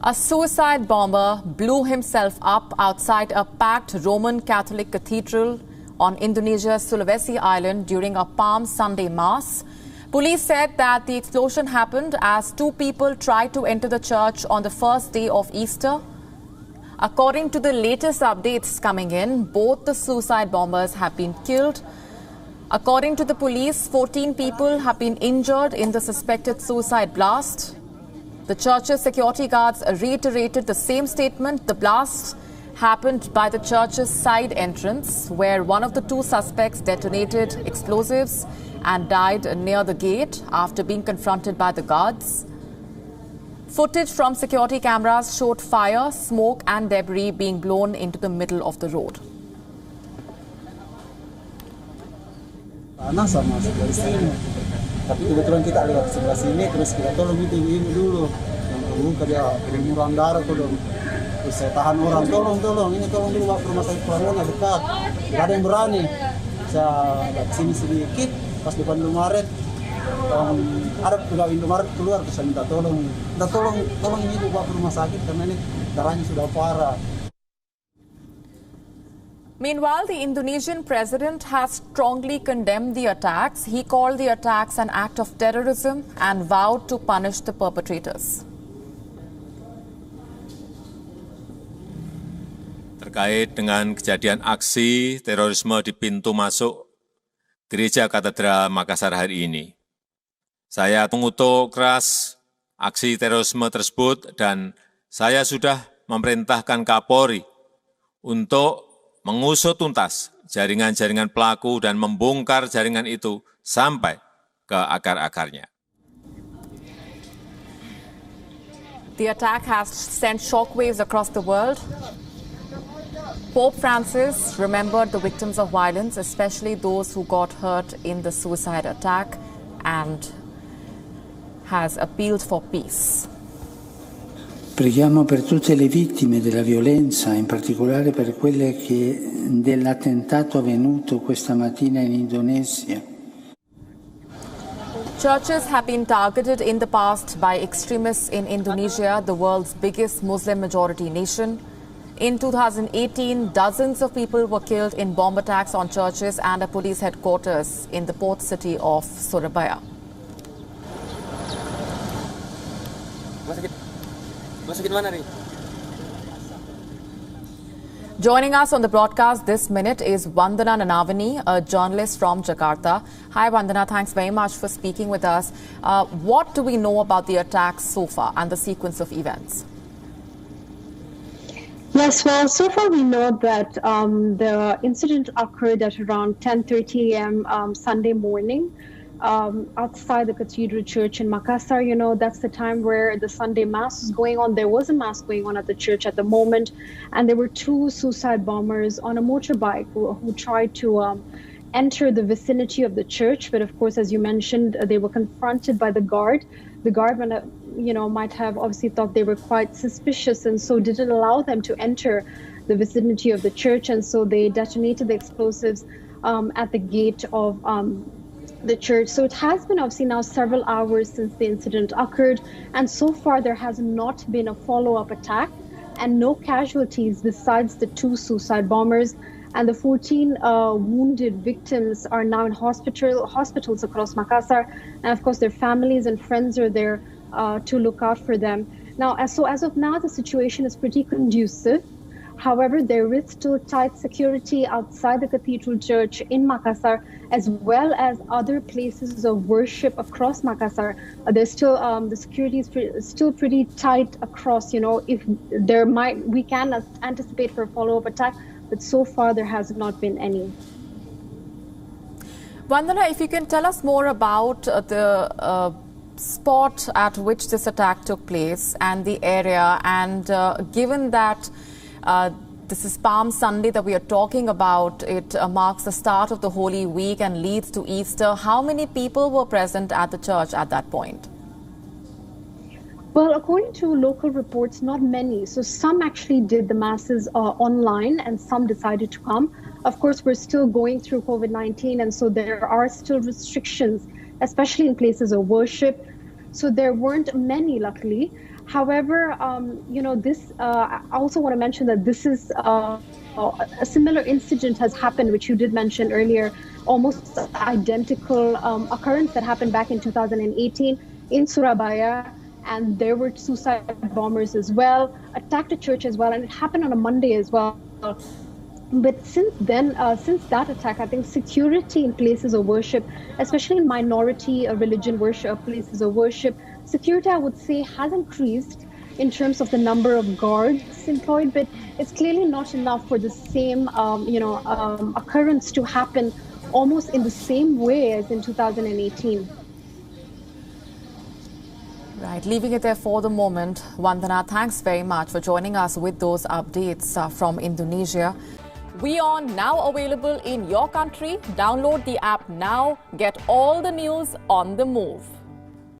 A suicide bomber blew himself up outside a packed Roman Catholic cathedral on Indonesia's Sulawesi Island during a Palm Sunday Mass. Police said that the explosion happened as two people tried to enter the church on the first day of Easter. According to the latest updates coming in, both the suicide bombers have been killed. According to the police, 14 people have been injured in the suspected suicide blast. The church's security guards reiterated the same statement. The blast happened by the church's side entrance, where one of the two suspects detonated explosives and died near the gate after being confronted by the guards. Footage from security cameras showed fire, smoke and debris being blown into the middle of the road. Panas sama sebelah sini, tapi kebetulan kita lewat sebelah sini, terus kita tolong itu ibu dulu, yang dulu kerja kiriman darah tolong, terus saya tahan orang, tolong, ini tolong dulu ke rumah sakit Corona dekat, nggak ada yang berani, saya sini sedikit, pas depan Indomaret, ada pegawai Indomaret keluar, terus saya minta tolong ini dibawa ke rumah sakit karena ini darahnya sudah parah. Meanwhile, the Indonesian president has strongly condemned the attacks. He called the attacks an act of terrorism and vowed to punish the perpetrators. Terkait dengan kejadian aksi terorisme di pintu masuk Gereja Katedral Makassar hari ini, saya mengutuk keras aksi terorisme tersebut dan saya sudah memerintahkan Kapolri untuk mengusut tuntas jaringan-jaringan pelaku dan membongkar jaringan itu sampai ke akar-akarnya. The attack has sent shockwaves across the world. Pope Francis remembered the victims of violence, especially those who got hurt in the suicide attack, and has appealed for peace. Preghiamo per tutte le vittime della violenza, in particolare per quelle dell'attentato avvenuto questa mattina in Indonesia. Churches have been targeted in the past by extremists in Indonesia, the world's biggest Muslim majority nation. In 2018, dozens of people were killed in bomb attacks on churches and a police headquarters in the port city of Surabaya. Joining us on the broadcast this minute is Vandana Nanavani, a journalist from Jakarta. Hi Vandana, thanks very much for speaking with us. What do we know about the attacks so far and the sequence of events? Yes, well, so far we know that the incident occurred at around 10:30 a.m. Sunday morning. Outside the cathedral church in Makassar. You know, that's the time where the Sunday Mass is going on. There was a Mass going on at the church at the moment, and there were two suicide bombers on a motorbike who tried to enter the vicinity of the church. But of course, as you mentioned, they were confronted by the guard. The guard, might have obviously thought they were quite suspicious, and so didn't allow them to enter the vicinity of the church. And so they detonated the explosives at the gate of the church. So it has been obviously now several hours since the incident occurred, and so far there has not been a follow-up attack and no casualties besides the two suicide bombers, and the 14 wounded victims are now in hospitals across Makassar, and of course their families and friends are there to look out for them. Now, as of now, the situation is pretty conducive. However, there is still tight security outside the cathedral church in Makassar, as well as other places of worship across Makassar. There's still the security is still pretty tight across. If we can anticipate for a follow-up attack, but so far there has not been any. Vandana, if you can tell us more about the spot at which this attack took place and the area, and given that this is Palm Sunday that we are talking about, it marks the start of the Holy Week and leads to Easter. How many people were present at the church at that point? Well, according to local reports, not many. So some actually did the masses online and some decided to come. Of course, we're still going through COVID-19, and so there are still restrictions, especially in places of worship. So there weren't many, luckily. However, this I also want to mention that this is a similar incident has happened, which you did mention earlier, almost identical occurrence that happened back in 2018 in Surabaya. And there were suicide bombers as well, attacked a church as well, and it happened on a Monday as well. But since then, since that attack, I think security in places of worship, especially in minority religion worship, places of worship, security, I would say, has increased in terms of the number of guards employed, but it's clearly not enough for the same, occurrence to happen almost in the same way as in 2018. Right, leaving it there for the moment. Vandana, thanks very much for joining us with those updates from Indonesia. We are now available in your country. Download the app now. Get all the news on the move.